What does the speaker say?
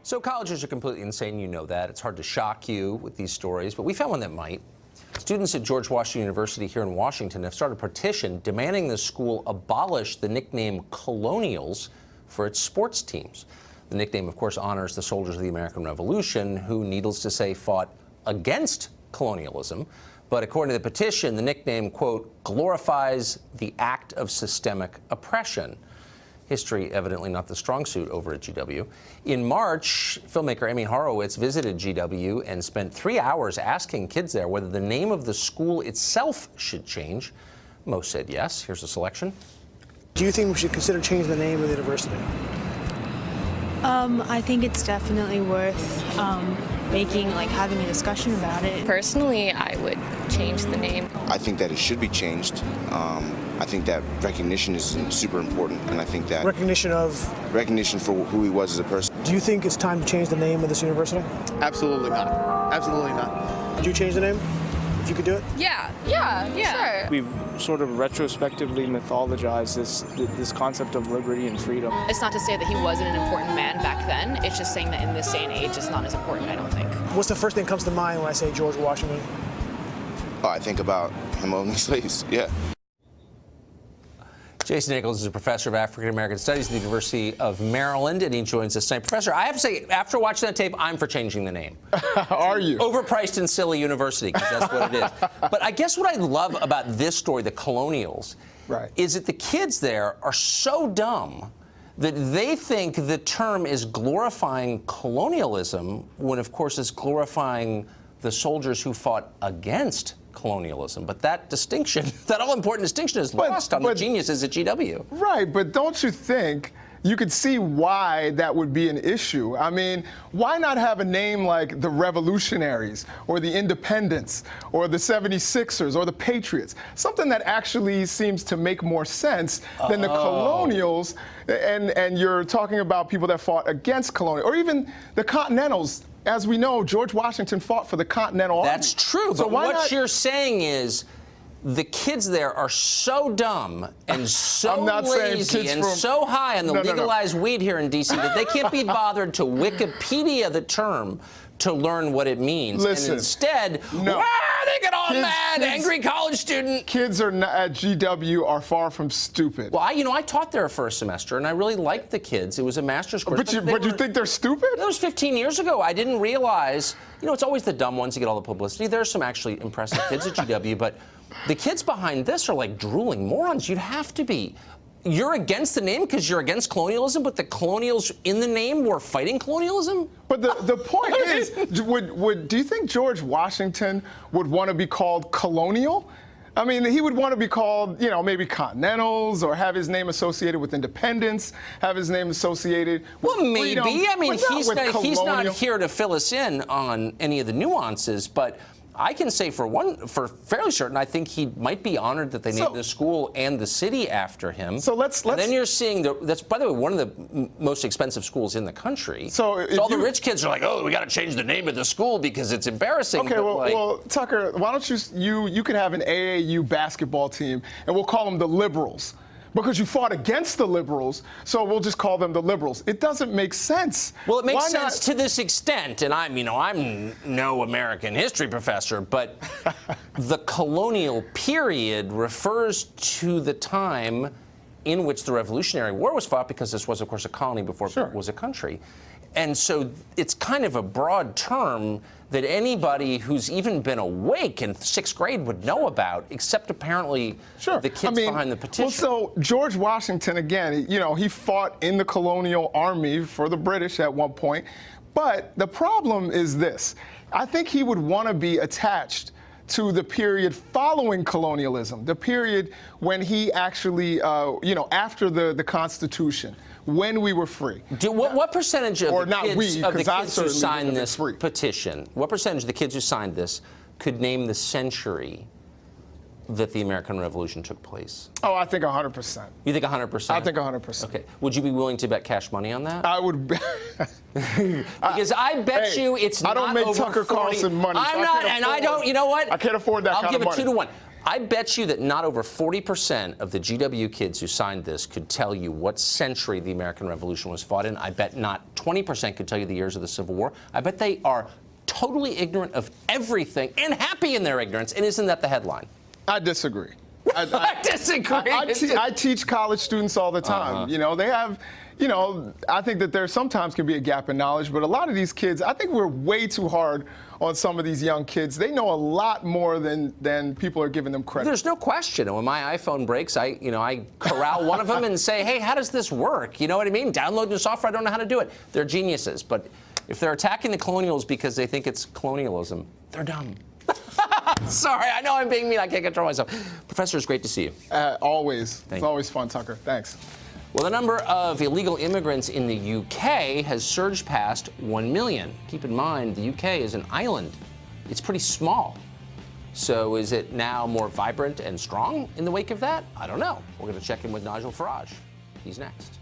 So colleges are completely insane, you know that. It's hard to shock you with these stories, but we found one that might. Students at George Washington University here in Washington have started a petition demanding the school abolish the nickname Colonials for its sports teams. The nickname, of course, honors the soldiers of the American Revolution who, needless to say, fought against colonialism. But according to the petition, the nickname, quote, glorifies the act of systemic oppression. History evidently not the strong suit over at GW. In March, filmmaker Amy Horowitz visited GW and spent 3 hours asking kids there whether the name of the school itself should change. Most said yes. Here's a selection. Do you think we should consider changing the name of the university? I think it's definitely worth having a discussion about it. Personally, I would change the name. I think that it should be changed. I think that recognition is super important, and I think that recognition for who he was as a person. Do you think it's time to change the name of this university? Absolutely not. Absolutely not. Would you change the name if you could do it? Yeah, sure. We've sort of retrospectively mythologized this concept of liberty and freedom. It's not to say that he wasn't an important man back then. It's just saying that in this day and age, it's not as important, I don't think. What's the first thing that comes to mind when I say George Washington? Oh, I think about him owning slaves, yeah. Jason Nichols is a professor of African American Studies at the University of Maryland, and he joins us tonight. Professor, I have to say, after watching that tape, I'm for changing the name. Are you? Overpriced and silly university, because that's what it is. But I guess what I love about this story, the Colonials, is that the kids there are so dumb that they think the term is glorifying colonialism when, of course, it's glorifying the soldiers who fought against colonialism. But that distinction, that all-important distinction is lost on the geniuses at GW. Right, but don't you think you could see why that would be an issue? I mean, why not have a name like the Revolutionaries or the Independents or the 76ers or the Patriots? Something that actually seems to make more sense than the Colonials, and you're talking about people that fought against colonial, or even the Continentals. As we know, George Washington fought for the Continental Army. That's true, but what you're saying is the kids there are so dumb and so lazy and so high on the legalized weed here in D.C. that they can't be bothered to Wikipedia the term to learn what it means. Listen, and instead, they get all mad, angry college student. Kids are at GW are far from stupid. Well, I taught there for a semester, and I really liked the kids. It was a master's course. But you think they're stupid? That was 15 years ago. I didn't realize, it's always the dumb ones that get all the publicity. There's some actually impressive kids at GW, but the kids behind this are like drooling morons. You'd have to be. You're against the name because you're against colonialism, but the colonials in the name were fighting colonialism? But the point is, do you think George Washington would want to be called colonial? I mean, he would want to be called, maybe Continentals, or have his name associated with independence, have his name associated with maybe. freedom, I mean, he's not here to fill us in on any of the nuances, but I can say for fairly certain, I think he might be honored that they named the school and the city after him. So let's. And then you're seeing that's, by the way, one of the most expensive schools in the country. So all the rich kids are like, oh, we got to change the name of the school because it's embarrassing. Okay, well, Tucker, why don't you could have an AAU basketball team, and we'll call them the Liberals. Because you fought against the liberals, so we'll just call them the liberals. It doesn't make sense. Well, it makes sense to this extent, and I'm no American history professor, but the colonial period refers to the time in which the Revolutionary War was fought, because this was, of course, a colony before it was a country. And so it's kind of a broad term that anybody who's even been awake in 6th grade would know about, except apparently the kids behind the petition. Well, so George Washington, again, he fought in the colonial army for the British at one point. But the problem is this. I think he would want to be attached to the period following colonialism, the period when he actually, after the Constitution, when we were free. What percentage of the kids who signed this free. petition, what percentage of the kids who signed this could name the century that the American Revolution took place? Oh, I think 100%. You think 100%? I think 100%. Okay. Would you be willing to bet cash money on that? I would. Because I bet you it's not over 40. I don't make Tucker Carlson money. I'm not, and I don't. You know what? I can't afford that kind of money. I'll give it 2 to 1. I bet you that not over 40% of the GWU kids who signed this could tell you what century the American Revolution was fought in. I bet not 20% could tell you the years of the Civil War. I bet they are totally ignorant of everything and happy in their ignorance. And isn't that the headline? I disagree. I disagree. I teach college students all the time. You know, they have, you know, I think that there sometimes can be a gap in knowledge, but a lot of these kids, I think we're way too hard on some of these young kids. They know a lot more than people are giving them credit. There's no question. When my iPhone breaks, I corral one of them and say, hey, how does this work? You know what I mean? Download the software. I don't know how to do it. They're geniuses. But if they're attacking the Colonials because they think it's colonialism, they're dumb. Sorry, I know I'm being mean. I can't control myself. Professor, it's great to see you. Always. It's always fun, Tucker. Thanks. Well, the number of illegal immigrants in the UK has surged past 1 million. Keep in mind, the UK is an island. It's pretty small. So is it now more vibrant and strong in the wake of that? I don't know. We're going to check in with Nigel Farage. He's next.